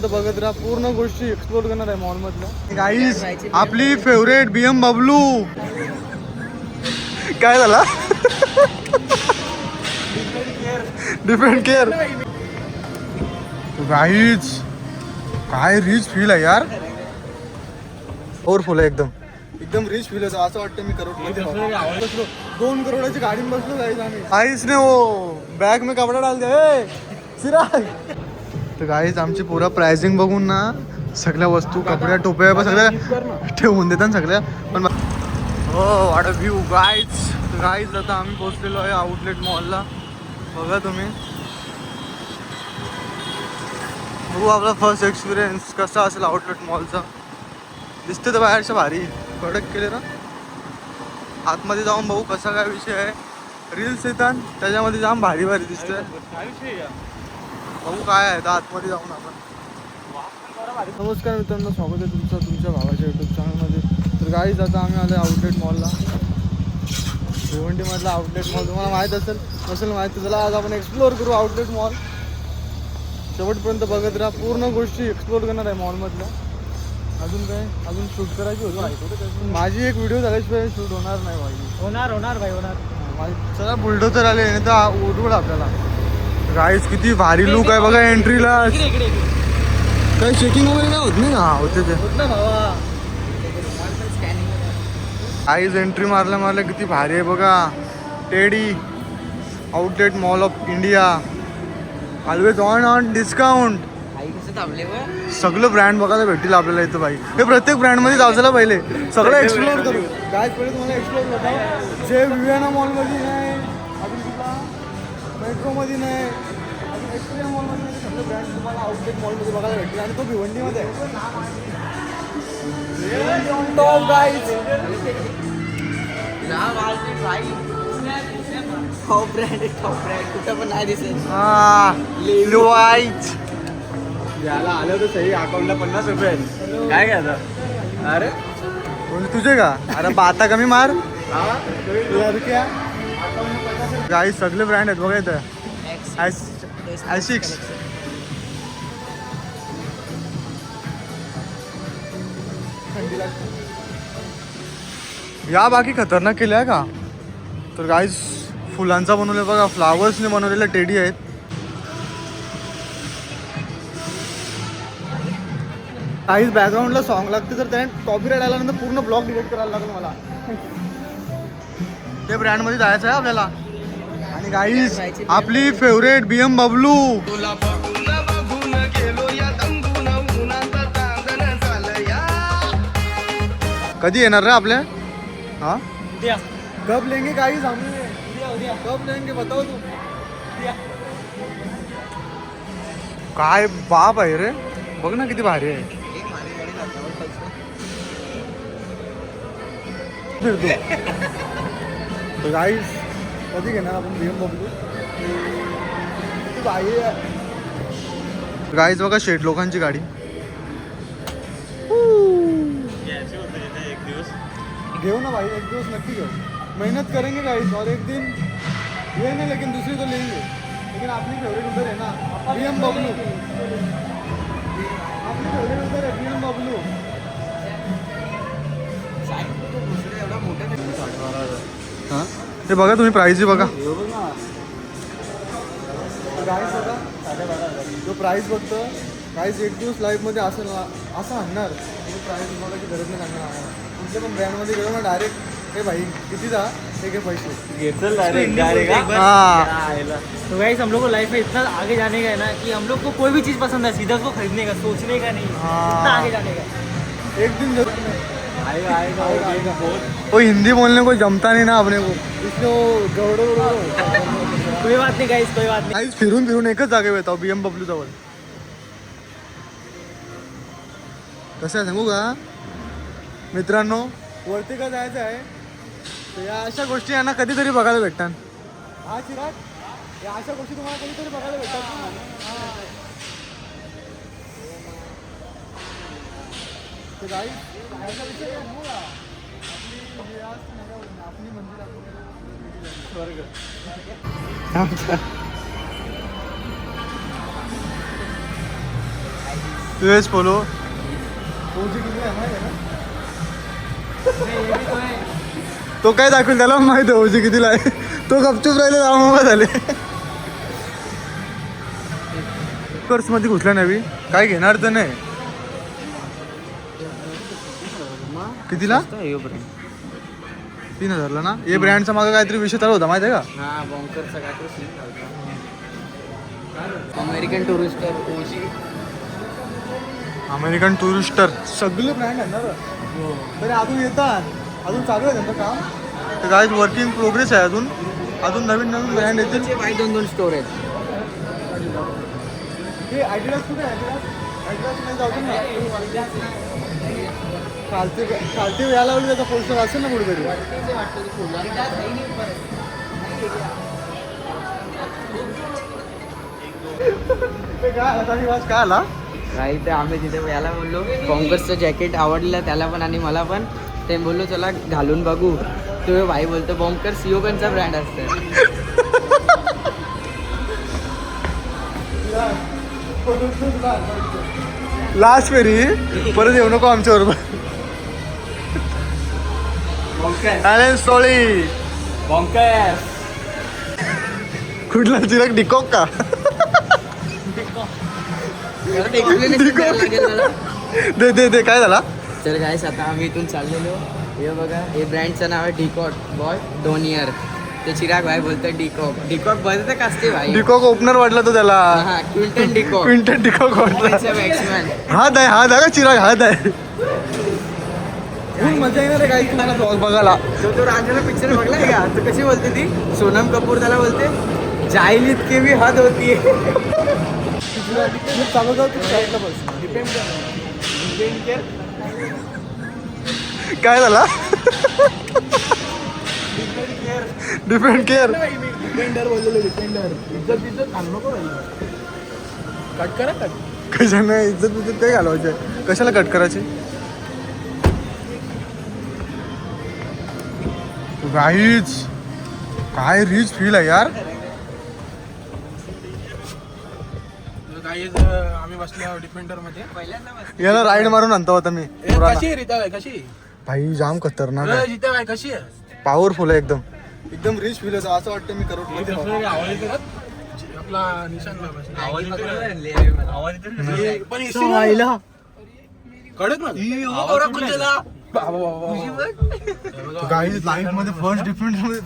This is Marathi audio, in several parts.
बघत राहा, पूर्ण गोष्टी एक्सप्लोर करणार आहे मॉल मधल्या. गाईज आपली फेवरेट BM बबलू. काय झाला? Different care. गाईज काय रिच फील आहे यार, पावरफुल आहे एकदम, एकदम रिच फील आहे. असं वाटतं मी करोडपती बसलो, 2 करोडाची गाडी बसलो. गाईज आम्ही आईस ने वो बॅग में कपडा डाल दे सिराज. तर गाईज आमची पुरा प्राइसिंग बघून ना सगळ्या वस्तू, कपड्या, टोप्या सगळ्या ठेवून देतात सगळ्या. पण हो वाट व्ह्यू गाईज. गाईज आता आम्ही पोहोचलेलो आहे आउटलेट मॉलला. बघा तुम्ही, बघू आपला फर्स्ट एक्सपिरियन्स कसा असेल आउटलेट मॉलचा. दिसते तर बाहेरच्या भारी कडक केले ना. आतमध्ये जाऊन बघू कसा काय विषय आहे. रील्स येतात त्याच्यामध्ये जाम भारी भारी दिसतंय. बघू काय आहे तर आतमध्ये जाऊन आपण. नमस्कार मित्रांनो, स्वागत आहे तुमचं तुमच्या भावाच्या यूट्यूब चॅनलमध्ये. तर गाईज आता आम्ही आलो आउटलेट मॉलला. भिवंडीमधला आउटलेट मॉल तुम्हाला माहीत असेल नसेल माहिती. चला आज आपण एक्सप्लोअर करू आउटलेट मॉल. शेवटपर्यंत बघत राहा, पूर्ण गोष्टी एक्सप्लोअर करणार आहे मॉलमधल्या. अजून काय, अजून शूट करायची होती. माझी एक व्हिडिओ झाल्याशिवाय शूट होणार नाही भाई. होणार भाई होणार. चला बुलडोझर आले नाही तर उडवड आपल्याला. गाईज किती भारी लुक आहे बघा एंट्रीला. काही चेकिंग वगैरे काय होत नाही का? होते ते गाईज एंट्री मारल्या किती भारी आहे बघा. Teddy outlet mall of India, always on discount. सगळं ब्रँड बघायला भेटतील आपल्याला इथं भाई. हे प्रत्येक ब्रँडमध्ये जायचं पहिले सगळं एक्सप्लोअर करू. काय पहिले तुम्हाला एक्सप्लोअर करतो जे विवियाना मॉलमध्ये नाही, अजून तुला मेट्रोमध्ये नाही, अजून एक्सप्रिया मॉलमध्ये नाही. सगळे ब्रँड तुम्हाला आउटलेट मॉलमध्ये बघायला भेटतील. आणि तो भिवंडीमध्ये आहे. टॉप ब्रँड कुठं पण नाही दिसत. याला आलं तर सही अकाउंटला 50 रुपये आहेत. काय घ्यायचं? अरे कोणी तुझे का? अरे बाता कमी मार. गाई सगळे ब्रँड आहेत बघा इथं. Asics. या बाकी खतरनाक केल्या आहे का? तर गाईज फुलांचा बनवलं बघा, फ्लावर्सने बनवलेल्या टेडी आहेत. गाईज बॅकग्राऊंडला सॉन्ग लागते, तर त्याने कॉपीराइट आल्यानंतर पूर्ण ब्लॉग डिलीट करायला लागेल मला. ते ब्रँडमध्ये जायचं आहे आपल्याला. आणि गाईज आपली फेवरेट BM बबलू. कधी येणार रे आपल्या? हाँ कब लेंगे गाइस हम? कब लेंगे बताओ तू. काय बाप आहे रे, बघ ना किती भारी आहे. फिरतो गाइस. कधी घेणार आपण BM बबलू? गाइस बघा शेट लोकांची गाडी. घेऊ ना भाई, एक दिवस नक्की घेऊ. मेहनत करेंगे गाइस और एक दिन ये नहीं लेकिन दूसरी तो लेंगे. लेकिन अपनी फेवरेट उधर है ना BM बबलू. अपनी फेवरेट उधर है BM बबलू. हां ते बघा तुम्ही प्राइस बघा. गाईस बघा जो प्राइस बघतो गाईस एक दिवस लाईफमध्ये असेल ना असं आणणार. प्राइस तुम्हाला की गरज नाही सांगणार. तुमच्या पण ब्रँडमध्ये गेलो ना डायरेक्ट हे भाई किती जा हे घे पैसे घेतल डायरेक्ट. तो गाइस हम लोग को लाइफ में इतना आगे जाने का है ना कि हम लोग को कोई भी चीज़ पसंद है सीधा उसको खरीदने का, सोचने का नहीं. इतना आगे जाने का. एक दिन आएगा. वो हिंदी बोलने को जमता नहीं ना अपने को, इसलिए वो गौडो. कोई बात नहीं गाइस, कोई बात नहीं. गाईस फिरून फिरून एकच जागेवर येतो BM बबलू जवळ. कसं आहे सांगू का मित्रांनो, वरती का जायचं आहे तर या अशा गोष्टी यांना कधीतरी बघायला भेटतात. हा चिराग, या अशा गोष्टी तुम्हाला कधीतरी बघायला भेटतात. तर गाईस जायचा विषय आहे ना आपली मंदिर स्वर्ग. यूएस पोलो तो काय दाखवेल त्याला माहिती आहे ओजी कितीला आहे. तो गपचूप राहिले रामा झाले. पर्स मध्ये घुसला नवी काय घेणार तर नाही. कितीला 3,000ला ना. हे ब्रँडचा मागे काहीतरी विषय चालू होता माहिती आहे का. हा बॉन्करचा काहीतरी सीन होता. अमेरिकन टुरिस्टर ओजी अमेरिकन टुरिस्टर सगळे ब्रँड आहे ना तरी अजून येतात. अजून चालू आहे त्यांचं काम. तर काय वर्किंग प्रोग्रेस आहे अजून. अजून नवीन नवीन ब्रँड येतील. बाई 2 स्टोर आहेत. हे ॲडिडास कुठे आहे. ॲडिडास नाही जाऊ ना. चालते यायला लावली त्याचा पोस्टर असेल ना कुठेतरी. काय आला काही ते आम्ही तिथे याला बोललो बॉन्कर्सचं जॅकेट आवडलं त्याला पण आणि मला पण. ते बोललो चला घालून बघू. तो भाई बोलतो बॉन्कर्स योगनचा ब्रँड असतं. लास्ट फेरी परत येऊ नको आमच्या बरोबर. अरे सोळी बॉन्कर्स कुठला चिरक डिकॉक का. दे दे दे काय झाला. तर गाईस आता आम्ही इथून चाललेलो. हे बघा हे ब्रँडचं नाव आहे डिकॉक बॉय डोनियर. ते चिराग भाई बोलतो डिकॉक. डिकॉक बघत का असते भाई. डिकॉक ओपनर वाटला तो त्याला. हा क्विंटन डिकॉक. क्विंटन डिकॉक वाटला. बॅट्समॅन हात आहे का चिराग हात आहे. मजा येणार आहे काही तुम्हाला ब्लॉग बघायला. तो रांझाला पिक्चर बघलाय का. तर कशी बोलते ती सोनम कपूर त्याला बोलते जाईल इतकी भी हद होती है. चालू जाऊ काय झाला. डिपेंड केअर डिपेंडर बोललेलो डिपेंडर. इज्जत घालू नको कट करा कट. कशाने इज्जत ते घालवायचे. कशाला कट करायचे. गाईच काय रिच फील आहे यार. आम्ही बसलो डिफेंडर मध्ये. याला राईड मारून आणतो आता मी. कशी रिता कशी भाई जाम खतरनाक आहे. जिथे बाय कशी आहे. पॉवरफुल आहे एकदम. एकदम रिच फील आहे. असं वाटतं मी करोडपती. आपला निशाणला बसला. पण कडक ना. गाईज लाईफ मध्ये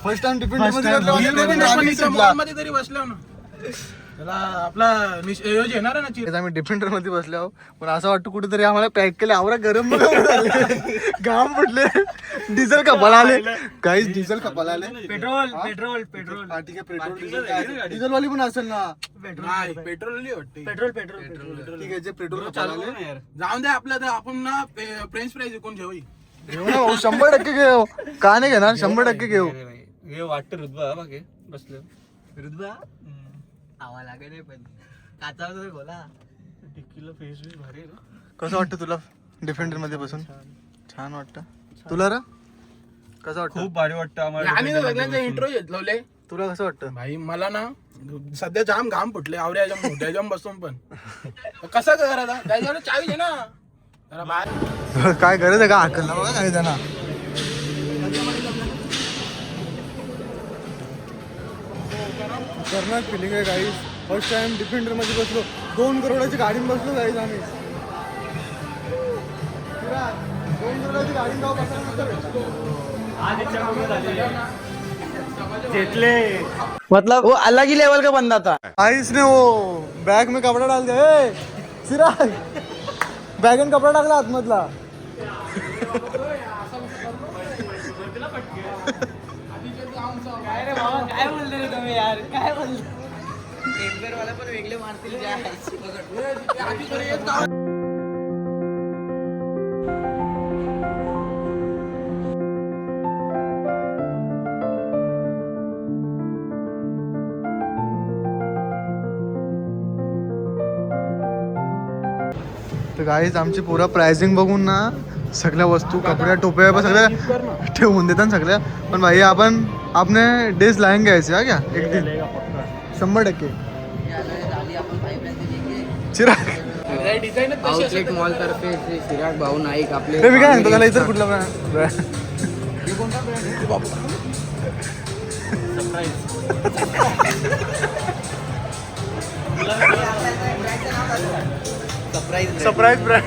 फर्स्ट टाइम डिफेंड मध्ये तरी बसलो ना. त्याला आपला योज येणार आहे ना चिर. आम्ही डिफेंडर मध्ये बसले आहो. पण असं वाटतं कुठेतरी आम्हाला पॅक केले. आवरा गरम घाम फुटले. डिझेल कपाला आले. काहीच डिझेल कपाला आले. पेट्रोल पेट्रोल पेट्रोल हा ठीक आहे. पेट्रोल डिझेल वाली पण असेल ना. नाही पेट्रोल वाटते. पेट्रोल पेट्रोल ठीक आहे. जे पेट्रोल कपाला आले जाऊन दे आपलं. तर आपण ना फ्रेंच फ्राईज विकून घेऊ. घेऊ ना भाऊ. 100% घेऊ. का नाही घेणार. 100% घेऊ. हे वाटतं रुतबा मागे बसलो. रुतबा आवा लागे नाही पण काचावर बोला. टिक्कीला फेस बी भारी आहे. कसं वाटतं तुला डिफेंडर मध्ये बसून. छान वाटतं. तुला रा कसं वाटतं. खूप भारी वाटतं आम्हाला. आणि सगळ्यांचा इंट्रो घेतलंय. तुला कसं वाटतं. भाई मला ना सध्या जाम घाम फुटले. आवऱ्या मोठ्या जाम बसून पण कसं करायचा. त्याच्यावर चावी दे ना जरा बाहेर. काय गरज आहे का हाकलला बघा काय त्यांना. खतरनाक फिलिंग आहे गाईज. फर्स्ट टाइम डिफेंडर मध्ये बसलो. 2 करोडाची गाडीत बसलो गाईज आम्ही. 2 करोडाची गाडी जाऊ मतलब वो अलग ही लेवल का बंदा था. आईस ने वो बैग में कपड़ा डाल दिया. चिराग बॅग आणि कपडा टाकला आतमधला. काय बोलते रे तुम्ही यार. काय बोलते. टेम्परवाला पण वेगळे मारतील. तर गाईज आमची पुरा प्राइसिंग बघून ना सगळ्या वस्तू कपड्या टोप्या सगळ्या ठेवून देतात सगळ्या. पण भाई आपण आपने डेज लाएंगे ऐसे हा क्या एक दिन 100%. चिराग डिझाईनच तशी आउटलेट असेल. मॉल तर्फे श्री चिराग भाऊ नाईक आपले मी काय सांगतो त्याला इतर कुठला brand? Surprise surprise brand